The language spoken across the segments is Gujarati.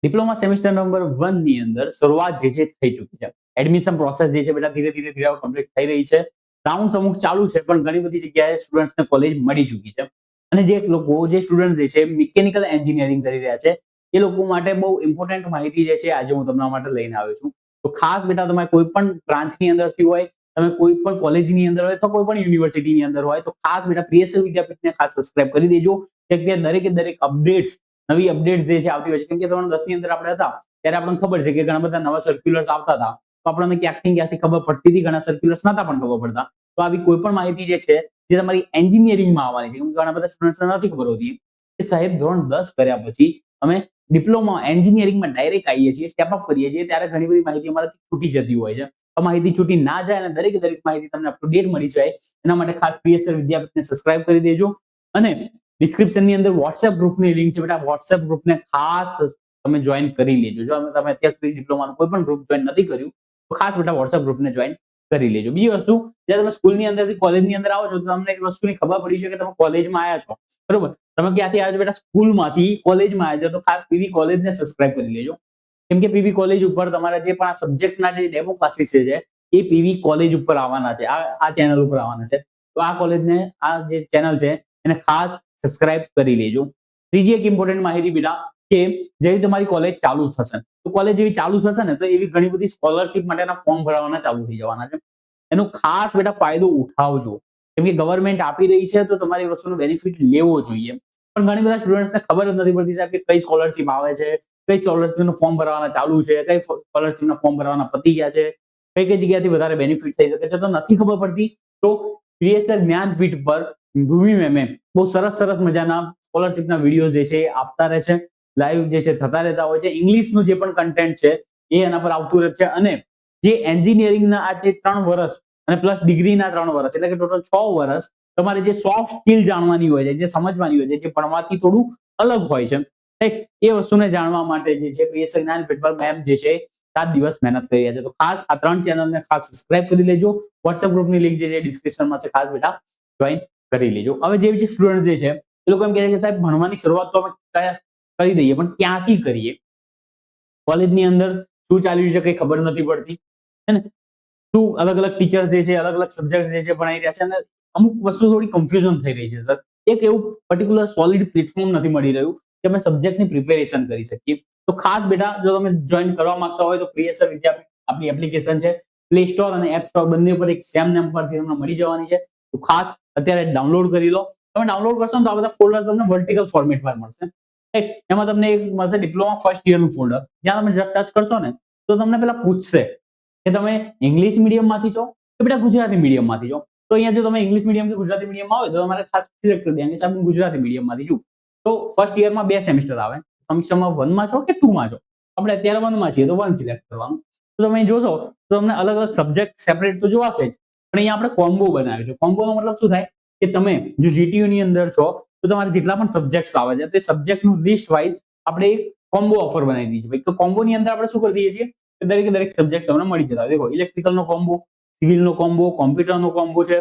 ડિપ્લોમા સેમેસ્ટર નંબર 1 ની અંદર શરૂઆત જે છે થઈ ચૂકી છે. એડમિશન પ્રોસેસ જે છે બેટા ધીરે ધીરે કમ્પ્લીટ થઈ રહી છે. રાઉન્ડ્સ અમુક ચાલુ છે પણ ઘણી બધી જગ્યાએ સ્ટુડન્ટ્સને કોલેજ મળી ચૂકી છે. અને જે સ્ટુડન્ટ જે છે મિકેનિકલ એન્જિનિયરિંગ કરી રહ્યા છે એ લોકો માટે બહુ ઇમ્પોર્ટન્ટ માહિતી જે છે આજે હું તમારા માટે લઈને આવ્યો છું. તો ખાસ બેટા તમે કોઈ પણ બ્રાન્ચની અંદરથી હોય, તમે કોઈ પણ કોલેજની અંદર હોય, તો કોઈ પણ યુનિવર્સિટીની અંદર હોય તો ખાસ બેટા પ્રિયસર વિદ્યાપીઠને ખાસ સબસ્ક્રાઇબ કરી દેજો કે દરેકે દરેક અપડેટ્સ નવી અપડેટ્સ જે છે આવતી હોય છે. કેમ કે ધોરણ 10 ની અંદર આપણે હતા ત્યારે આપણને ખબર છે કે ઘણા બધા નવા સર્ક્યુલર્સ આવતા હતા. તો આપણને ક્યાંકથી ખબર પડતી હતી, ઘણા સર્ક્યુલર્સ નતા પણ ખબર પડતા. તો આવી કોઈ પણ માહિતી જે છે જે તમારી એન્જિનિયરિંગમાં આવવાની છે, ઘણા બધા સ્ટુડન્ટ્સને નથી ખબર હોતી કે સાહેબ ધોરણ 10 કર્યા પછી અમે ડિપ્લોમા એન્જિનિયરિંગમાં ડાયરેક્ટ આવીએ છીએ, સ્ટેપ અપ કરીએ છીએ ત્યારે ઘણી બધી માહિતી અમારાથી છૂટી જતી હોય છે. તો માહિતી છૂટી ના જાય અને દરેકે દરેક માહિતી તમને અપ ટુ ડેટ મળી જાય એના માટે ખાસ પ્રિયસર વિદ્યાપીઠને સબસ્ક્રાઇબ કરી દેજો. અને ડિસ્ક્રિપ્શનની અંદર WhatsApp ગ્રુપની લિંક છે બેટા, WhatsApp ગ્રુપને ખાસ તમે જોઈન કરી લેજો. જો તમે અત્યાર સુધી ડિપ્લોમાનું કોઈ પણ ગ્રુપ જોઈન નથી કર્યું તો ખાસ બેટા WhatsApp ગ્રુપને જોઈન કરી લેજો. બીજી વસ્તુ, જ્યારે તમે સ્કૂલની અંદરથી કોલેજની અંદર આવો છો તો તમને એક વસ્તુની ખબર પડી છે કે તમે કોલેજમાં આવ્યા છો, બરોબર? તમે ક્યાંથી આવ્યા છો બેટા? સ્કૂલમાંથી કોલેજમાં આવ્યા છો તો ખાસ પીવી કોલેજને સબસ્ક્રાઇબ કરી લેજો. કેમ કે પીવી કોલેજ ઉપર તમારા જે પણ આ સબ્જેક્ટના જે ડેમો ક્લાસીસ છે એ પીવી કોલેજ ઉપર આવવાના છે, આ ચેનલ ઉપર આવવાના છે. તો આ કોલેજને, આ જે ચેનલ છે એને ખાસ સબસ્ક્રાઇબ કરી લેજો. ત્રીજી એક ઇમ્પોર્ટન્ટ માહિતી બેટા કે જેવી તમારી કોલેજ ચાલુ થશે તો કોલેજ જેવી ચાલુ થશે ને તો એવી ઘણી બધી સ્કોલરશિપ માટેના ફોર્મ ભરવાના ચાલુ થઈ જવાના છે. એનો ખાસ બેટા ફાયદો ઉઠાવજો. કેમ કે ગવર્મેન્ટ આપી રહી છે તો તમારી વસ્તુનો બેનિફિટ લેવો જોઈએ. પણ ઘણી બધા સ્ટુડન્ટ્સને ખબર જ નથી પડતી સાહેબ કે કઈ સ્કોલરશિપ આવે છે, કઈ સ્કોલરશિપનું ફોર્મ ભરવાના ચાલુ છે, કઈ સ્કોલરશિપના ફોર્મ ભરવાના પતી ગયા છે, કઈ જગ્યાથી વધારે બેનિફિટ થઈ શકે છે. તો નથી ખબર પડતી તો પ્રિયસર જ્ઞાનપીઠ પર ભૂમિ મેમે બહુ સરસ મજાના સ્કોલરશિપના વિડીયો જે છે એ આપતા રહે છે, લાઈવ જે છે થતા રહેતા હોય છે. ઇંગ્લિશનું જે પણ કન્ટેન્ટ છે એ એના પર આવતું રહે છે. અને જે એન્જિનિયરિંગના આ જે 3 વર્ષ અને પ્લસ ડિગ્રીના 3 વર્ષ એટલે કે ટોટલ 6 વર્ષ તમારે જે સોફ્ટ સ્કિલ જાણવાની હોય છે, જે સમજવાની હોય છે, જે ભણવાથી થોડું અલગ હોય છે, રાઈટ? એ વસ્તુને જાણવા માટે જે છે પ્રિયસર જ્ઞાનપીઠ પર મેમ જે છે 7 દિવસ મહેનત કરી રહ્યા છે. તો ખાસ આ 3 ચેનલને ખાસ સબસ્ક્રાઇબ કરી લેજો. WhatsApp ગ્રુપની લિંક જે છે ડિસ્ક્રિપ્શનમાં છે, ખાસ બેટા જોઈન કરી લેજો. હવે જે સ્ટુડન્ટ જે છે એ લોકો એમ કહે છે કે સાહેબ ભણવાની શરૂઆત તો અમે કરી દઈએ પણ ક્યાંથી કરીએ? કોલેજની અંદર શું ચાલી રહ્યું છે કઈ ખબર નથી પડતી, હે ને? શું અલગ અલગ ટીચર્સ જે છે, અલગ અલગ સબ્જેક્ટ જે છે ભણાઈ રહ્યા છે અને અમુક વસ્તુ થોડી કન્ફ્યુઝન થઈ રહી છે સર. એક એવું પર્ટિક્યુલર સોલિડ પ્લેટફોર્મ નથી મળી રહ્યું કે અમે સબ્જેક્ટની પ્રિપેરેશન કરી શકીએ. તો ખાસ બેટા જો તમે જોઈન કરવા માંગતા હોય તો પ્રિયસર વિદ્યાપીઠ આપણી એપ્લિકેશન છે, પ્લે સ્ટોર અને એપ સ્ટોર બંને ઉપર એક સેમ નેમ પરથી તમને મળી જવાની છે. તો ખાસ અત્યારે ડાઉનલોડ કરી લો. તમે ડાઉનલોડ કરશો ને તો આ બધા ફોલ્ડર્સ તમને વર્ટિકલ ફોર્મેટમાં મળશે. એમાં તમને એક મળશે ડિપ્લોમા ફર્સ્ટ યરનું ફોલ્ડર. જ્યાં તમે ટચ કરશો ને તો તમને પેલા પૂછશે કે તમે ઇંગ્લિશ મીડિયમમાંથી છો કે બેટા ગુજરાતી મીડિયમમાંથી છો. તો અહીંયા જો તમે ઇંગ્લિશ મીડિયમ કે ગુજરાતી મીડિયમમાં હોય તો તમારે ખાસ સિલેક્ટ કરી દેવાનું કે સાહેબ હું ગુજરાતી મીડિયમમાંથી છું. તો ફર્સ્ટ યરમાં 2 સેમેસ્ટર આવે. સેમેસ્ટરમાં 1 માં છો કે 2 માં છો? આપણે અત્યારે 1 માં છીએ તો 1 સિલેક્ટ કરવાનું. તો તમે જોશો તો તમને અલગ અલગ સબ્જેક્ટ સેપરેટ તો જોવાશે જ, પણ અહીંયા આપણે કોમ્બો બનાવ્યો છે. કોમ્બોનો મતલબ શું થાય કે તમે જો જીટીયુ ની અંદર છો તો તમારે જેટલા પણ સબ્જેક્ટ્સ આવે છે તે સબ્જેક્ટનું લિસ્ટ વાઇઝ આપણે એક કોમ્બો ઓફર બનાવી દીધી છે. ભાઈ તો કોમ્બોની અંદર આપણે શું કરી દઈએ છીએ કે દરેકે દરેક સબ્જેક્ટ તમને મળી જતા. દેખો ઇલેક્ટ્રિકલનો કોમ્બો, સિવિલનો કોમ્બો, કોમ્પ્યુટરનો કોમ્બો છે,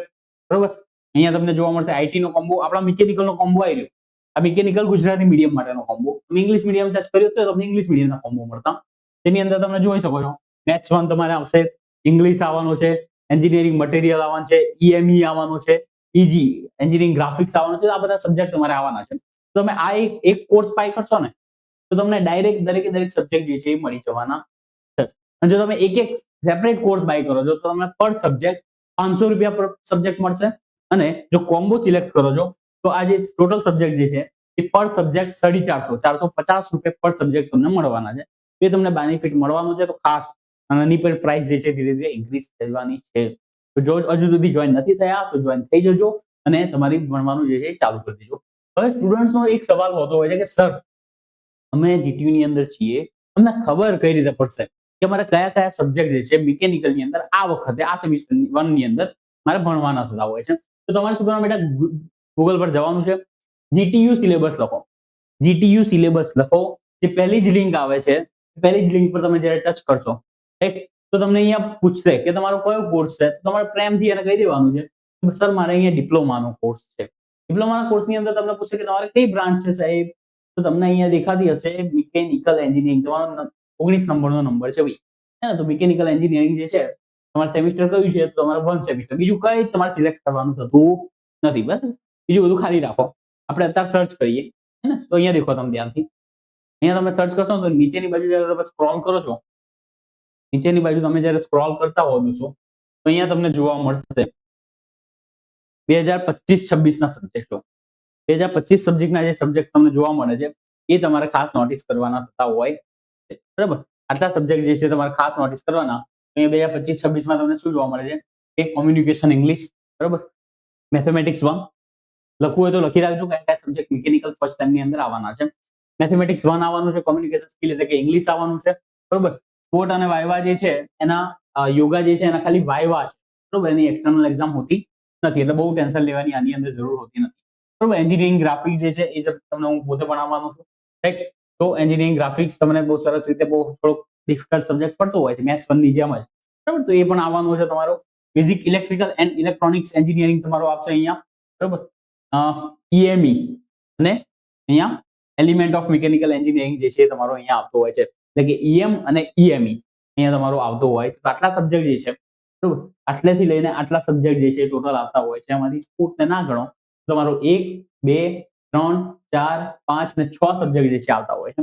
બરોબર? અહીંયા તમને જોવા મળશે આઈટીનો કોમ્બો, આપણા મિકેનિકલનો કોમ્બો આવી રહ્યો. આ મિકેનિકલ ગુજરાતી મીડિયમ માટેનો કોમ્બો. તમે ઇંગ્લિશ મીડિયમ ટચ કર્યો તો તમને ઇંગ્લિશ મીડિયમના કોમ્બો મળતા. તેની અંદર તમે જોઈ શકો છો મેથ્સ 1 તમારે આવશે, ઇંગ્લિશ આવવાનું છે, એન્જિનિયરિંગ મટીરિયલ આવવાનું છે, ઈએમઈ આવવાનું છે, ઈજી એન્જિનિયરિંગ ગ્રાફિક્સ આવવાનું છે. આ બધા સબ્જેક્ટ તમારે આવવાના છે. તો તમે આ એક કોર્સ બાય કરશો ને તો તમને ડાયરેક્ટ દરેકે દરેક સબ્જેક્ટ જે છે એ મળી જવાના છે. અને જો તમે એક સેપરેટ કોર્સ બાય કરો છો તો તમને પર સબ્જેક્ટ 500 રૂપિયા પર સબ્જેક્ટ મળશે. અને જો કોમ્બો સિલેક્ટ કરો છો તો આ જે ટોટલ સબ્જેક્ટ જે છે એ પર સબ્જેક્ટ 450 રૂપિયા પર સબ્જેક્ટ તમને મળવાના છે. એ તમને બેનિફિટ મળવાનું છે. તો ખાસ આની પર પ્રાઇસ જે છે ધીરે ધીરે ઇન્ક્રીઝ થવાની છે. તો જો હજુ સુધી જોઈન નથી થયા તો જોઈન થઈ જજો અને તમારી ભણવાનું જે છે એ ચાલુ કરી દેજો. હવે સ્ટુડન્ટ્સનો એક સવાલ હોતો હોય છે કે સર અમે જીટીયુ ની અંદર છીએ, અમને ખબર કઈ રીતે પડશે કે અમારે કયા કયા સબ્જેક્ટ જે છે મિકેનિકલ ની અંદર આ વખતે આ સેમેસ્ટર 1 ની અંદર મારે ભણવાના થતા હોય છે. તો તમારે શું કરવાનું બેટા, ગૂગલ પર જવાનું છે, જીટીયુ સિલેબસ લખો. જીટીયુ સિલેબસ લખો. જે પહેલી જ લિંક આવે છે પહેલી જ લિંક પર તમે જ્યારે ટચ કરશો રાઈટ તો તમને અહીંયા પૂછશે કે તમારો કયો કોર્સ છે. તમારે પ્રેમથી એને કહી દેવાનું છે સર મારે અહીંયા ડિપ્લોમાનો કોર્સ છે. ડિપ્લોમાના કોર્સની અંદર તમને પૂછશે કે તમારે કઈ બ્રાન્ચ છે સાહેબ, તો તમને અહીંયા દેખાતી હશે મિકેનિકલ એન્જિનિયરિંગ, તમારો 19 નંબરનો નંબર છે ભાઈ, હે ને? તો મિકેનિકલ એન્જિનિયરિંગ જે છે તમારે સેમિસ્ટર કયું છે? તો તમારે 1 સેમિસ્ટર, બીજું કઈ તમારે સિલેક્ટ કરવાનું થતું નથી, બરાબર? બીજું બધું ખાલી રાખો. આપણે અત્યારે સર્ચ કરીએ, હે ને? તો અહીંયા દેખો તમે ધ્યાનથી, અહીંયા તમે સર્ચ કરશો તો નીચેની બાજુ જ્યારે તમે સ્ક્રોલ કરો છો, નીચેની બાજુ તમે જ્યારે સ્ક્રોલ કરતા હો દોસ્તો, તો અહીંયા તમને જોવા મળશે 2025-26 ના સબ્જેક્ટો. 2025 સબ્જેક્ટના જે સબ્જેક્ટ તમને જોવા મળે છે એ તમારે ખાસ નોટિસ કરવાના થતા હોય છે, બરાબર? આટલા સબ્જેક્ટ જે છે તમારે ખાસ નોટિસ કરવાના. અહીંયા 2025-26 માં તમને શું જોવા મળે છે? એક કોમ્યુનિકેશન ઇંગ્લિશ, બરાબર? મેથેમેટિક્સ 1 લખવું હોય તો લખી રાખજો કયા સબ્જેક્ટ મિકેનિકલ ફર્સ્ટ ટાઈમ ની અંદર આવવાના છે. મેથેમેટિક્સ 1 આવવાનું છે, કોમ્યુનિકેશન સ્કિલ એટલે કે ઇંગ્લિશ આવવાનું છે, બરાબર? કોટ અને વાયવા જે છે એના યોગા જે છે એના ખાલી વાયવા છે, બરાબર? એની એક્સટર્નલ એક્ઝામ હોતી નથી, એટલે બહુ ટેન્શન લેવાની આની અંદર જરૂર હોતી નથી, બરાબર? એન્જિનિયરિંગ ગ્રાફિક્સ જે છે એ તમને હું પોતે ભણાવવાનો છું, રાઈટ? તો એન્જિનિયરિંગ ગ્રાફિક્સ તમને બહુ સરસ રીતે બહુ થોડોક ડિફિકલ્ટ સબ્જેક્ટ પડતો હોય છે મેથ્સ 1 ની જેમ જ, બરાબર? તો એ પણ આવવાનું છે તમારો. Basic electrical and electronics engineering તમારો આવશે અહીંયા, બરાબર? EME અને અહીંયા એલિમેન્ટ ઓફ મિકેનિકલ એન્જિનિયરિંગ જે છે તમારો અહીંયા આવતો હોય છે, એટલે કે EM અને EME અહીંયા તમારો આવતો હોય છે. તો આટલા સબ્જેક્ટ જે છે, બરાબર? આટલેથી લઈને આટલા સબ્જેક્ટ જે છે ટોટલ આવતા હોય છે. એમાંથી સ્પોર્ટને ના ગણો તમારો 1 2 3 4 5 ને 6 સબ્જેક્ટ જે છે આવતા હોય છે.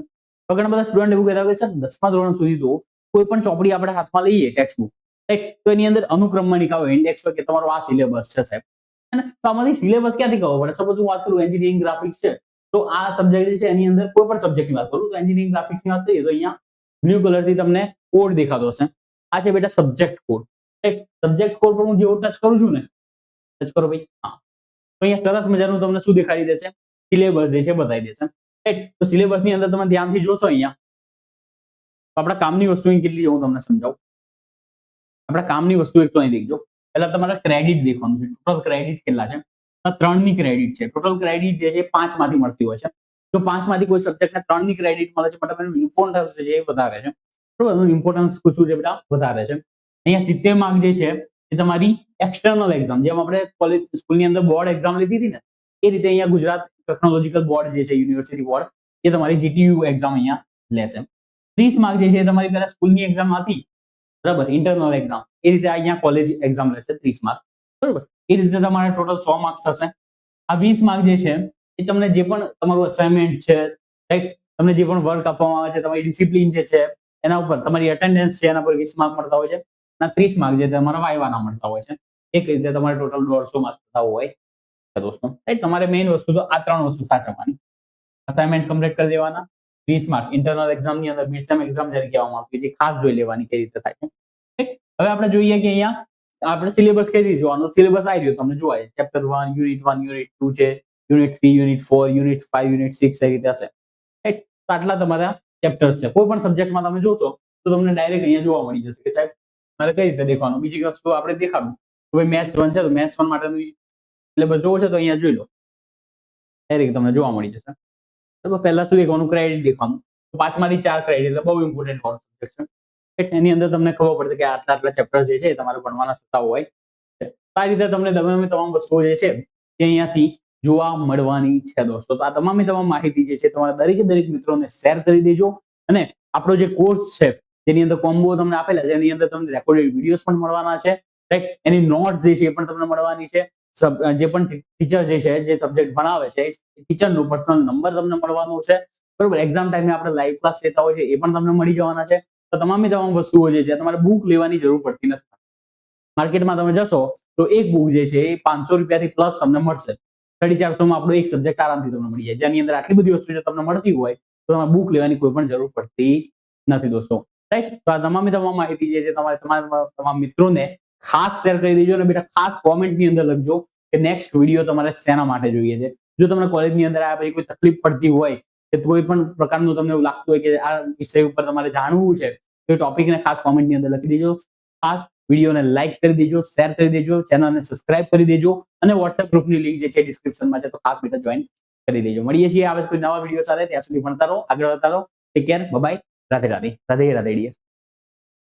તો ઘણા બધા સ્ટુડન્ટ એવું કહેતા હોય સર 10મા ધોરણ સુધી તો કોઈ પણ ચોપડી આપણે હાથમાં લઈએ ટેક્સ્ટ બુક, રાઈટ? તો એની અંદર અનુક્રમણિકા હોય, ઇન્ડેક્સ હોય કે તમારો આ સિલેબસ છે સાહેબ, હે ને? તો આમાંથી સિલેબસ ક્યાંથી ખબર પડે? સપોઝ હું વાત કરું એન્જિનિયરિંગ ગ્રાફિક્સ છે, તો આ સબ્જેક્ટ જે છે એની અંદર કોઈ પણ સબ્જેક્ટની વાત કરું તો એન્જિનિયરિંગ ગ્રાફિક્સની વાત કરીએ તો અહીંયા બ્લુ કલરથી તમને કોડ દેખાતો હશે. આ છે બેટા subject code, right? Subject code પર હું જેવો ટચ કરું છું ને, ટચ કરો ભાઈ, હા, તો અહીંયા સરસ મજાનું તમને શું દેખાડી દેશે? સિલેબસ જે છે બતાવી દેશે, રાઈટ? તો સિલેબસની અંદર તમે ધ્યાનથી જોશો અહીંયા, તો આપણા કામની વસ્તુ કેટલી હું તમને સમજાવું. આપણા કામની વસ્તુ એક તો અહીં દેખજો. પહેલા તમારે ક્રેડિટ દેખવાનું છે. ટોટલ ક્રેડિટ કેટલા છે? 3 ની ક્રેડિટ છે. ટોટલ ક્રેડિટ જે છે 5 માંથી મળતી હોય છે. જો 5 માંથી કોઈ સબ્જેક્ટને 3 ની ક્રેડિટ મળે છે મતલબ એનું ઇમ્પોર્ટન્સ છે એ વધારે છે, બરાબર? એનું ઇમ્પોર્ટન્સ શું છે બેટા? વધારે છે. અહીંયા 70 માર્ક જે છે એ તમારી એક્સટર્નલ એક્ઝામ, જેમ આપણે કોલેજ સ્કૂલની અંદર બોર્ડ એક્ઝામ લીધી હતી ને એ રીતે અહીંયા ગુજરાત ટેકનોલોજીકલ બોર્ડ જે છે યુનિવર્સિટી બોર્ડ એ તમારી GTU એક્ઝામ અહીંયા લેશે. 30 માર્ક જે છે તમારી પહેલા સ્કૂલની એક્ઝામ હતી, બરાબર? ઇન્ટરનલ એક્ઝામ એ રીતે અહીંયા કોલેજ એક્ઝામ લેશે 30 માર્ક, બરાબર? એ રીતે તમારે ટોટલ 100 માર્ક્સ થશે. આ 20 માર્ક જે છે એ તમને જે પણ તમારું અસાઇનમેન્ટ છે, રાઈટ? તમને જે પણ વર્ક આપવામાં આવે છે, તમારી ડિસિપ્લિન જે છે એના ઉપર, તમારી અટેન્ડન્સ છે એના પર 20 માર્ક મળતા હોય છે. અને 30 માર્ક જે તમારા વાયવાના મળતા હોય છે. એક રીતે તમારે ટોટલ 150 માર્ક થતા હોય છે દોસ્તો, રાઈટ? તમારે મેઇન વસ્તુ તો આ 3 વસ્તુ સાચવવાની. અસાઇનમેન્ટ કમ્પ્લીટ કરી દેવાના, 20 માર્ક ઇન્ટરનલ એક્ઝામની અંદર મિડ ટર્મ એક્ઝામ જ્યારે કહેવામાં આવતી હોય ખાસ જોઈ લેવાની કઈ રીતે થાય છે. હવે આપણે જોઈએ કે અહીંયા આપણે સિલેબસ કઈ રીતે જોવાનો? સિલેબસ આવી રહ્યો તમને જોવાય, ચેપ્ટર 1, યુનિટ 1, યુનિટ 2 છે, યુનિટ 3, યુનિટ 4, યુનિટ 5, યુનિટ 6 એ રીતે હશે, રાઈટ? તો આટલા તમારા ચેપ્ટર્સ છે. કોઈ પણ સબ્જેક્ટમાં તમે જોશો તો તમને ડાયરેક્ટ અહીંયા જોવા મળી જશે કે સાહેબ મારે કઈ રીતે દેખવાનું. બીજી વસ્તુ આપણે દેખાડું તો ભાઈ મેથ્સ 1 છે તો મેથ્સ 1 માટેનું સિલેબસ જોવો છે તો અહીંયા જોઈ લો, ડાયરેક્ટ તમને જોવા મળી જશે. તો પહેલા શું દેખવાનું? ક્રેડિટ દેખવાનું. 5 માંથી 4 ક્રેડિટ એટલે બહુ ઇમ્પોર્ટન્ટ સબ્જેક્ટ છે. એની અંદર તમને ખબર પડશે કે આટલા આટલા ચેપ્ટર જે છે તમારે ભણવાના થતા હોય છે. આ રીતે તમને તમામ વસ્તુઓ જે છે તે અહીંયાથી જોવા મળવાની છે દોસ્તો. તો આ તમામ માહિતી જે છે તમારા દરેક મિત્રોને શેર કરી દેજો. અને આપણો જે કોર્સ છે જેની અંદર કોમ્બો તમને આપેલા છે એની અંદર તમને રેકોર્ડેડ વિડીયોઝ પણ મળવાના છે, રાઈટ? એની નોટ્સ જે છે એ પણ તમને મળવાની છે. જે પણ ટીચર જે છે જે સબ્જેક્ટ ભણાવે છે એ ટીચરનો પર્સનલ નંબર તમને મળવાનો છે, બરોબર? એક્ઝામ ટાઈમે આપણે લાઈવ ક્લાસ લેતા હોય છે એ પણ તમને મળી જવાના છે. તો તમામ વસ્તુઓ જે છે તમારે બુક લેવાની જરૂર પડતી નથી. માર્કેટમાં તમે જશો તો એક બુક જે છે એ 500 રૂપિયાથી પ્લસ તમને મળશે. 450 માં આપણો એક સબ્જેક્ટ આરામથી તમને મળી જાય. જેની અંદર આટલી બધી વસ્તુ તમને મળતી હોય તો તમારે બુક લેવાની કોઈ પણ જરૂર પડતી નથી દોસ્તો, રાઈટ? તો આ તમામ માહિતી જે છે તમારા મિત્રોને ખાસ શેર કરી દેજો. અને બેટા ખાસ કોમેન્ટની અંદર લખજો કે નેક્સ્ટ વિડીયો તમારે શેના માટે જોઈએ છે. જો તમને કોલેજની અંદર આ કોઈ તકલીફ પડતી હોય કે કોઈ પણ પ્રકારનું તમને એવું લાગતું હોય કે આ વિષય ઉપર તમારે જાણવું છે તો ટોપિકને ખાસ કોમેન્ટની અંદર લખી દેજો. ખાસ વિડીયોને લાઈક કરી દેજો, શેર કરી દેજો, ચેનલને સબસ્ક્રાઇબ કરી દેજો અને WhatsApp ગ્રુપની લિંક જે છે ડિસ્ક્રિપ્શનમાં છે તો ખાસ બેટા જોઈન કરી દેજો. મળીએ છીએ આવે કોઈ નવા વિડીયો સાથે. ત્યાં સુધી ભણતા રહો, આગળ વધતા રહો. Take care, bye bye, Radhe Radhe, Radhe Radhe dear.